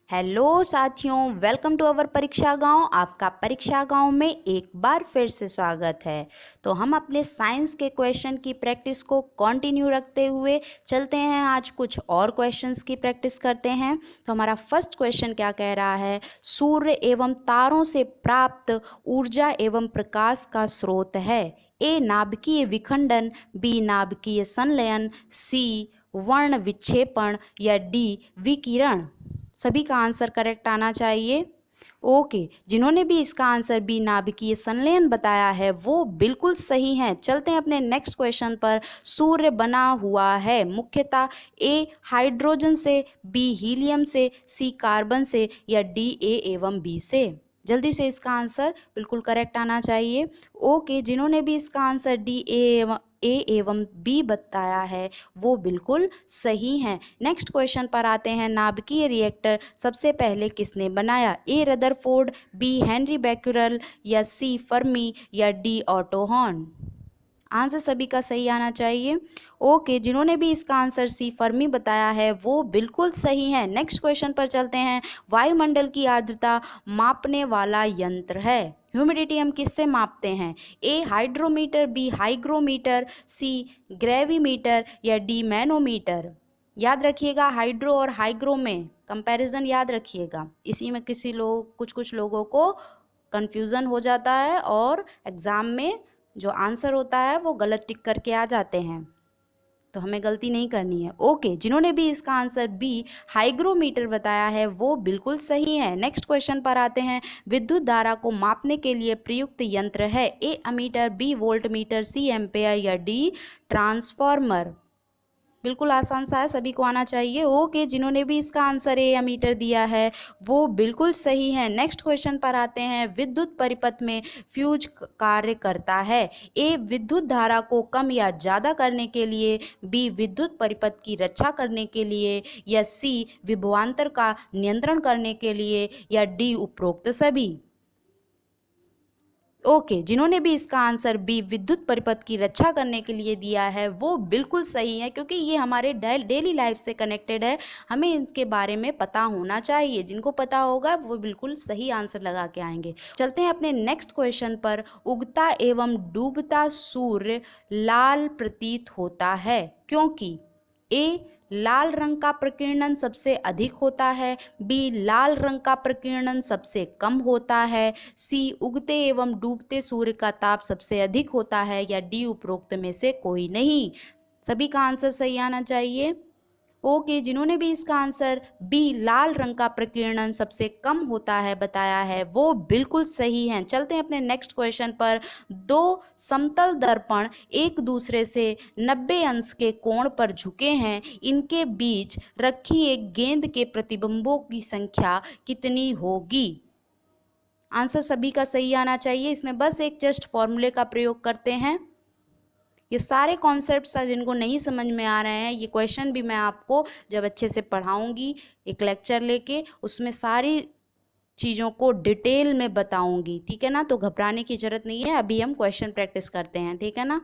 Hello साथियों, welcome to our परीक्षा गांव। आपका परीक्षा गांव में एक बार फिर से स्वागत है। तो हम अपने साइंस के क्वेश्चन की प्रैक्टिस को कंटिन्यू रखते हुए चलते हैं। आज कुछ और क्वेश्चंस की प्रैक्टिस करते हैं। तो हमारा फर्स्ट क्वेश्चन क्या कह रहा है? सूर्य एवं तारों से प्राप्त ऊर्जा एवं प्रकाश का स्रोत है। ए नाभिकीय विखंडन, बी नाभिकीय संलयन, सी वर्ण विक्षेपण या डी विकिरण। सभी का आंसर करेक्ट आना चाहिए। ओके, जिन्होंने भी इसका आंसर बी नाभिकीय संलयन बताया है वो बिल्कुल सही हैं। चलते हैं अपने नेक्स्ट क्वेश्चन पर। सूर्य बना हुआ है मुख्यतः ए हाइड्रोजन से, बी हीलियम से, सी कार्बन से या डी ए एवं बी से। जल्दी से इसका आंसर बिल्कुल करेक्ट आना चाहिए। ओके, जिन्होंने भी इसका आंसर डी ए एवं बी बताया है वो बिल्कुल सही हैं। नेक्स्ट क्वेश्चन पर आते हैं। नाभिकीय रिएक्टर सबसे पहले किसने बनाया? ए रदरफोर्ड, बी हेनरी बैक्यूरेल या सी फर्मी या डी ऑटो हॉर्न। आंसर सभी का सही आना चाहिए। ओके, जिन्होंने भी इसका आंसर सी फर्मी बताया है वो बिल्कुल सही है। नेक्स्ट क्वेश्चन पर चलते हैं। वायुमंडल की आर्द्रता मापने वाला यंत्र है। ह्यूमिडिटी हम किससे मापते हैं? ए हाइड्रोमीटर, बी हाइग्रोमीटर, सी ग्रेविमीटर या डी मैनोमीटर। याद रखिएगा, हाइड्रो और हाइग्रो में कंपैरिजन याद रखिएगा। इसी में कुछ लोगों को कंफ्यूजन हो जाता है और एग्जाम में जो आंसर होता है वो गलत टिक करके आ जाते हैं, तो हमें गलती नहीं करनी है। ओके, जिन्होंने भी इसका आंसर बी हाइग्रोमीटर बताया है वो बिल्कुल सही है। नेक्स्ट क्वेश्चन पर आते हैं। विद्युत धारा को मापने के लिए प्रयुक्त यंत्र है। ए अमीटर, बी वोल्ट मीटर, सी एम्पेयर या डी ट्रांसफॉर्मर। बिल्कुल आसान सा है, सभी को आना चाहिए। ओके, जिन्होंने भी इसका आंसर ए अमीटर दिया है वो बिल्कुल सही है। नेक्स्ट क्वेश्चन पर आते हैं। विद्युत परिपथ में फ्यूज कार्य करता है। ए विद्युत धारा को कम या ज़्यादा करने के लिए, बी विद्युत परिपथ की रक्षा करने के लिए या सी विभवांतर का नियंत्रण करने के लिए या डी उपरोक्त सभी। ओके, जिन्होंने भी इसका आंसर बी विद्युत परिपथ की रक्षा करने के लिए दिया है वो बिल्कुल सही है, क्योंकि ये हमारे डेली लाइफ से कनेक्टेड है। हमें इसके बारे में पता होना चाहिए। जिनको पता होगा वो बिल्कुल सही आंसर लगा के आएंगे। चलते हैं अपने नेक्स्ट क्वेश्चन पर। उगता एवं डूबता सूर्य लाल प्रतीत होता है क्योंकि ए लाल रंग का प्रकीर्णन सबसे अधिक होता है, बी लाल रंग का प्रकीर्णन सबसे कम होता है, सी उगते एवं डूबते सूर्य का ताप सबसे अधिक होता है या डी उपरोक्त में से कोई नहीं। सभी का आंसर सही आना चाहिए। ओके, जिन्होंने भी इसका आंसर बी लाल रंग का प्रकीर्णन सबसे कम होता है बताया है वो बिल्कुल सही हैं। चलते हैं अपने नेक्स्ट क्वेश्चन पर। दो समतल दर्पण एक दूसरे से 90 अंश के कोण पर झुके हैं। इनके बीच रखी एक गेंद के प्रतिबिंबों की संख्या कितनी होगी? आंसर सभी का सही आना चाहिए। इसमें बस एक जस्ट फॉर्मूले का प्रयोग करते हैं। ये सारे कॉन्सेप्ट्स जिनको नहीं समझ में आ रहे हैं, ये क्वेश्चन भी मैं आपको जब अच्छे से पढ़ाऊंगी एक लेक्चर लेके, उसमें सारी चीज़ों को डिटेल में बताऊंगी, ठीक है ना। तो घबराने की जरूरत नहीं है। अभी हम क्वेश्चन प्रैक्टिस करते हैं, ठीक है ना।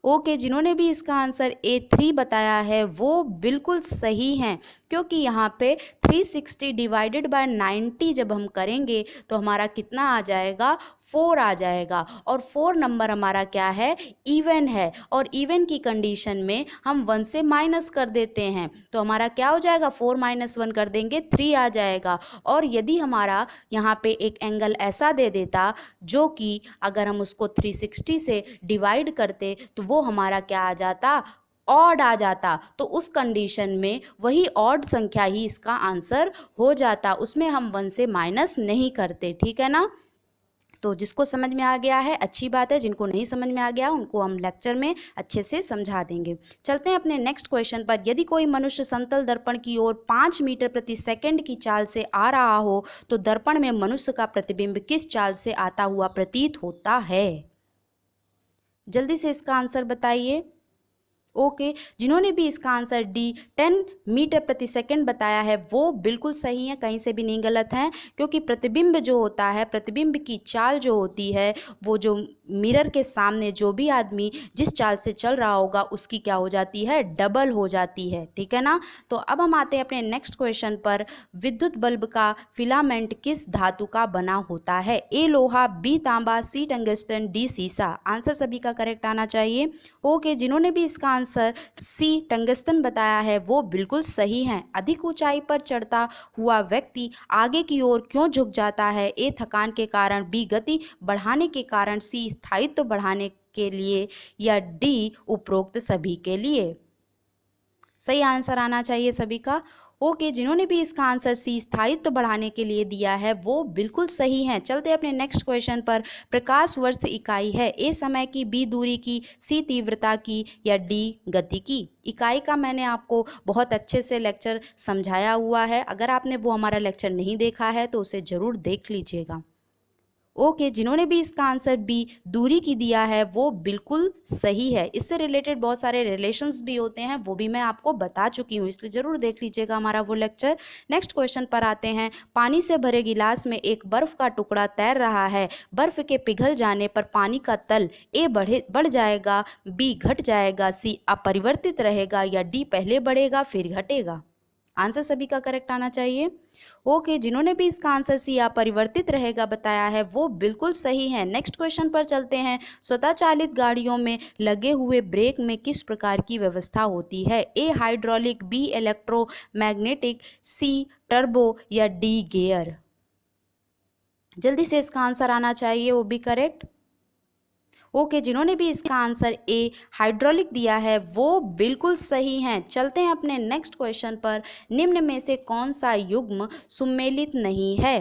ओके, जिन्होंने भी इसका आंसर A3 बताया है वो बिल्कुल सही हैं, क्योंकि यहाँ पे 360 डिवाइडेड बाय 90 जब हम करेंगे तो हमारा कितना आ जाएगा? 4 आ जाएगा। और 4 नंबर हमारा क्या है? इवन है। और इवन की कंडीशन में हम 1 से माइनस कर देते हैं तो हमारा क्या हो जाएगा? 4 - 1 कर देंगे 3 आ जाएगा। और यदि हमारा यहाँ पे एक एंगल ऐसा दे देता जो कि अगर हम उसको 360 से डिवाइड करते तो वो हमारा क्या आ जाता? ऑड आ जाता। तो उस कंडीशन में वही ऑड संख्या ही इसका आंसर हो जाता, उसमें हम 1 से माइनस नहीं करते, ठीक है ना। तो जिसको समझ में आ गया है अच्छी बात है, जिनको नहीं समझ में आ गया उनको हम लेक्चर में अच्छे से समझा देंगे। चलते हैं अपने नेक्स्ट क्वेश्चन पर। यदि कोई मनुष्य समतल दर्पण की ओर 5 मीटर प्रति सेकंड की चाल से आ रहा हो तो दर्पण में मनुष्य का प्रतिबिंब किस चाल से आता हुआ प्रतीत होता है? जल्दी से इसका आंसर बताइए। ओके, जिन्होंने भी इसका आंसर डी 10 मीटर प्रति सेकंड बताया है वो बिल्कुल सही है, कहीं से भी नहीं गलत हैं, क्योंकि प्रतिबिंब जो होता है, प्रतिबिंब की चाल जो होती है वो जो मिरर के सामने जो भी आदमी जिस चाल से चल रहा होगा उसकी क्या हो जाती है, डबल हो जाती है। ठीक है ना। तो अब हम आते हैं अपने नेक्स्ट क्वेश्चन पर। विद्युत बल्ब का फिलामेंट किस धातु का बना होता है? ए लोहा, बी तांबा, सी टंगस्टन, डी सीसा। आंसर सभी का करेक्ट आना चाहिए। ओके, जिन्होंने भी इसका आंसर सी टंगस्टन बताया है वो बिल्कुल सही है। अधिक ऊंचाई पर चढ़ता हुआ व्यक्ति आगे की ओर क्यों झुक जाता है? ए थकान के कारण, बी गति बढ़ाने के कारण, सी स्थायित्व बढ़ाने के लिए, या डी उपरोक्त सभी के लिए। सही आंसर आना चाहिए सभी का। ओके, जिन्होंने भी इसका आंसर सी स्थायित्व बढ़ाने के लिए दिया है वो बिल्कुल सही है। चलते हैं अपने नेक्स्ट क्वेश्चन पर। प्रकाश वर्ष इकाई है? ए समय की, बी दूरी की, सी तीव्रता की, या डी गति की। इकाई का मैंने आपको बहुत अच्छे से लेक्चर समझाया हुआ है। अगर आपने वो हमारा लेक्चर नहीं देखा है तो उसे ज़रूर देख लीजिएगा। ओके, जिन्होंने भी इसका आंसर बी दूरी की दिया है वो बिल्कुल सही है। इससे रिलेटेड बहुत सारे रिलेशंस भी होते हैं, वो भी मैं आपको बता चुकी हूँ, इसलिए ज़रूर देख लीजिएगा हमारा वो लेक्चर। नेक्स्ट क्वेश्चन पर आते हैं। पानी से भरे गिलास में एक बर्फ़ का टुकड़ा तैर रहा है। बर्फ़ के पिघल जाने पर पानी का तल ए बढ़ जाएगा, बी घट जाएगा, सी अपरिवर्तित रहेगा, या डी पहले बढ़ेगा फिर घटेगा। आंसर सभी का करेक्ट आना चाहिए। ओके, जिन्होंने भी इसका आंसर सी अपरिवर्तित रहेगा बताया है वो बिल्कुल सही है। नेक्स्ट क्वेश्चन पर चलते हैं। स्वतः चालित गाड़ियों में लगे हुए ब्रेक में किस प्रकार की व्यवस्था होती है? ए हाइड्रोलिक, बी इलेक्ट्रोमैग्नेटिक, सी टर्बो, या डी गियर। जल्दी से इसका आंसर आना चाहिए, वो भी करेक्ट। ओके, जिन्होंने भी इसका आंसर ए हाइड्रोलिक दिया है वो बिल्कुल सही हैं। चलते हैं अपने नेक्स्ट क्वेश्चन पर। निम्न में से कौन सा युग्म सुमेलित नहीं है?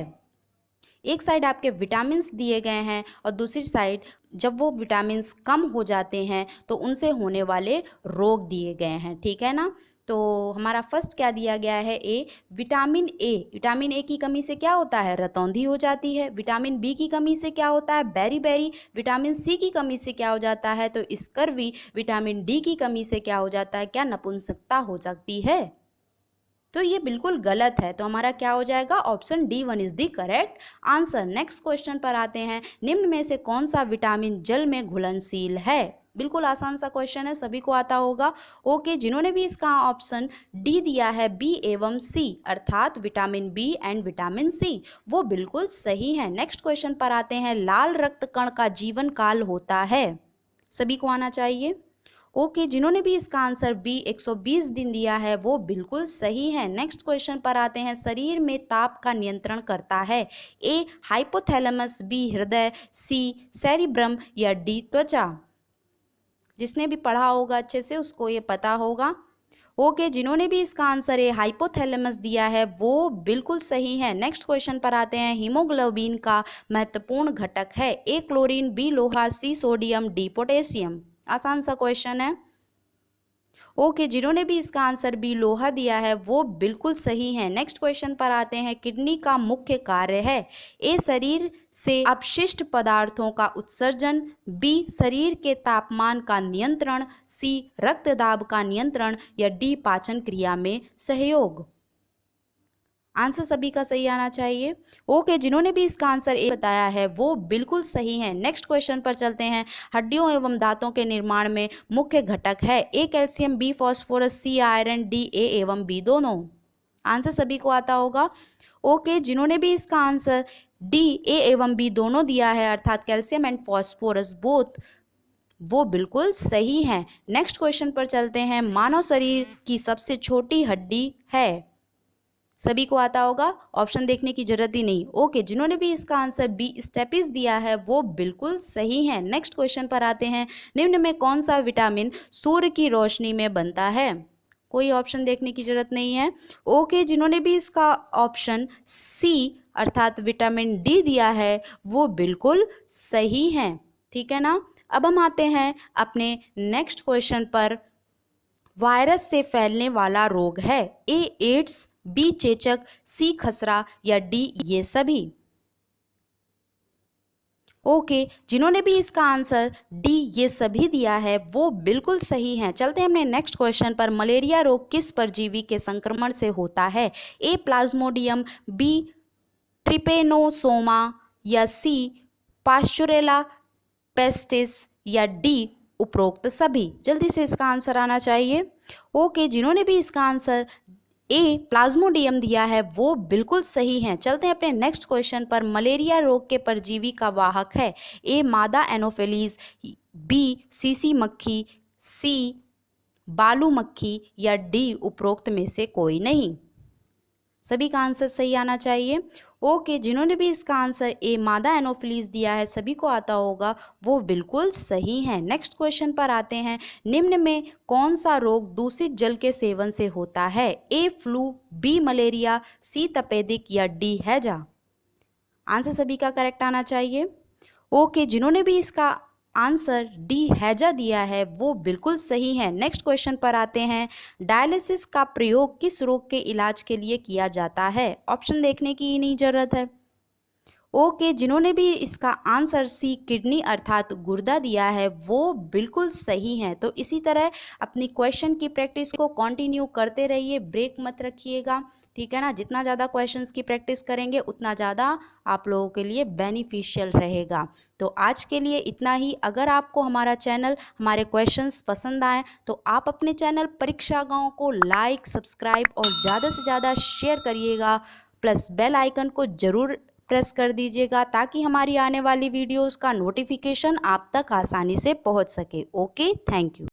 एक साइड आपके विटामिन्स दिए गए हैं और दूसरी साइड जब वो विटामिन्स कम हो जाते हैं तो उनसे होने वाले रोग दिए गए हैं। ठीक है ना। तो हमारा फर्स्ट क्या दिया गया है? A vitamin A. Vitamin A की कमी से क्या होता है? रतौंधी हो जाती है। विटामिन बी की कमी से क्या होता है? Berry berry. विटामिन सी की कमी से क्या हो जाता है? तो स्कर्वी। विटामिन डी की कमी से क्या हो जाता है? क्या नपुंसकता हो जाती है? तो ये बिल्कुल गलत है। तो हमारा क्या हो जाएगा? Option D one is the correct answer. Next question पर आते हैं। निम्न में से कौन सा विटामिन जल में घुलनशील है? बिल्कुल आसान सा क्वेश्चन है, सभी को आता होगा। ओके, जिन्होंने भी इसका ऑप्शन डी दिया है बी एवं सी, अर्थात vitamin B and vitamin C, वो बिल्कुल सही है। नेक्स्ट क्वेश्चन पर आते हैं। लाल रक्त कण का जीवन काल होता है? सभी को आना चाहिए। ओके, जिन्होंने भी इसका आंसर बी 120 दिन दिया है वो बिल्कुल सही है। नेक्स्ट क्वेश्चन पर आते हैं। शरीर में ताप का नियंत्रण करता है? ए हाइपोथैलेमस, बी हृदय, सी सेरिब्रम, या डी त्वचा। जिसने भी पढ़ा होगा अच्छे से उसको ये पता होगा। ओके, जिन्होंने भी इसका आंसर है हाइपोथैलेमस दिया है वो बिल्कुल सही है। नेक्स्ट क्वेश्चन पर आते हैं। हीमोग्लोबिन का महत्वपूर्ण घटक है? ए क्लोरीन, बी लोहा, सी सोडियम, डी पोटेशियम। आसान सा क्वेश्चन है। ओके, जिन्होंने भी इसका आंसर बी लोहा दिया है वो बिल्कुल सही है। नेक्स्ट क्वेश्चन पर आते हैं। किडनी का मुख्य कार्य है? ए शरीर से अपशिष्ट पदार्थों का उत्सर्जन, बी शरीर के तापमान का नियंत्रण, सी रक्तदाब का नियंत्रण, या डी पाचन क्रिया में सहयोग। आंसर सभी का सही आना चाहिए। ओके, जिन्होंने भी इसका आंसर ए बताया है वो बिल्कुल सही है। नेक्स्ट क्वेश्चन पर चलते हैं। हड्डियों एवं दांतों के निर्माण में मुख्य घटक है? A calcium, B phosphorus, C iron, D A एवं बी दोनों। आंसर सभी को आता होगा। ओके, जिन्होंने भी इसका आंसर डी ए एवं बी दोनों दिया है, अर्थात कैल्शियम एंड फास्फोरस बोथ, वो बिल्कुल सही है। नेक्स्ट क्वेश्चन पर चलते हैं। मानव शरीर की सबसे छोटी हड्डी है? सभी को आता होगा, ऑप्शन देखने की जरूरत ही नहीं। ओके, जिन्होंने भी इसका आंसर बी स्टेपिस दिया है वो बिल्कुल सही है। नेक्स्ट क्वेश्चन पर आते हैं। निम्न में कौन सा विटामिन सूर्य की रोशनी में बनता है? कोई ऑप्शन देखने की जरूरत नहीं है। ओके, जिन्होंने भी इसका ऑप्शन सी अर्थात विटामिन डी दिया है वो बिल्कुल सही है। ठीक है ना। अब हम आते हैं अपने नेक्स्ट क्वेश्चन पर। वायरस से फैलने वाला रोग है? ए एड्स, बी चेचक, सी खसरा, या डी ये सभी। ओके, जिन्होंने भी इसका आंसर डी ये सभी दिया है वो बिल्कुल सही है। चलते हैं अपने नेक्स्ट क्वेश्चन पर। मलेरिया रोग किस परजीवी के संक्रमण से होता है? ए प्लाज्मोडियम, बी ट्रिपेनोसोमा, या सी पास्चुरेला, पेस्टिस या डी उपरोक्त सभी? जल्दी से इसका आंसर आना चाहिए। ओके, जिन्होंने भी इसका आंसर ए प्लाज्मोडियम दिया है वो बिल्कुल सही हैं। चलते हैं अपने नेक्स्ट क्वेश्चन पर। मलेरिया रोग के परजीवी का वाहक है? ए मादा एनोफिलीज, बी सीसी मक्खी, सी बालू मक्खी या डी उपरोक्त में से कोई नहीं? सभी का आंसर सही आना चाहिए। ओके, जिन्होंने भी इसका आंसर ए मादा एनोफिलीज दिया है सभी को आता होगा, वो बिल्कुल सही हैं। नेक्स्ट क्वेश्चन पर आते हैं। निम्न में कौन सा रोग दूषित जल के सेवन से होता है? ए फ्लू, बी मलेरिया, सी तपेदिक या डी हैजा? आंसर सभी का करेक्ट आना चाहिए। ओके, जिन्होंने भी इसका आंसर डी हैजा दिया है वो बिल्कुल सही है। नेक्स्ट क्वेश्चन पर आते हैं। डायलिसिस का प्रयोग किस रोग के इलाज के लिए किया जाता है? ऑप्शन देखने की ही नहीं जरूरत है। ओके, जिन्होंने भी इसका आंसर सी किडनी अर्थात गुर्दा दिया है वो बिल्कुल सही हैं। तो इसी तरह अपनी क्वेश्चन की प्रैक्टिस को कंटिन्यू करते रहिए, ब्रेक मत रखिएगा, ठीक है ना। जितना ज़्यादा क्वेश्चंस की प्रैक्टिस करेंगे उतना ज़्यादा आप लोगों के लिए बेनिफिशियल रहेगा। तो आज के लिए इतना ही। अगर आपको हमारा चैनल, हमारे क्वेश्चंस पसंद आए तो आप अपने चैनल परीक्षा गांव को लाइक, सब्सक्राइब और ज़्यादा से ज़्यादा शेयर करिएगा, प्लस बेल आइकन को ज़रूर प्रेस कर दीजिएगा ताकि हमारी आने वाली वीडियोस का नोटिफिकेशन आप तक आसानी से पहुंच सके। Okay, thank you.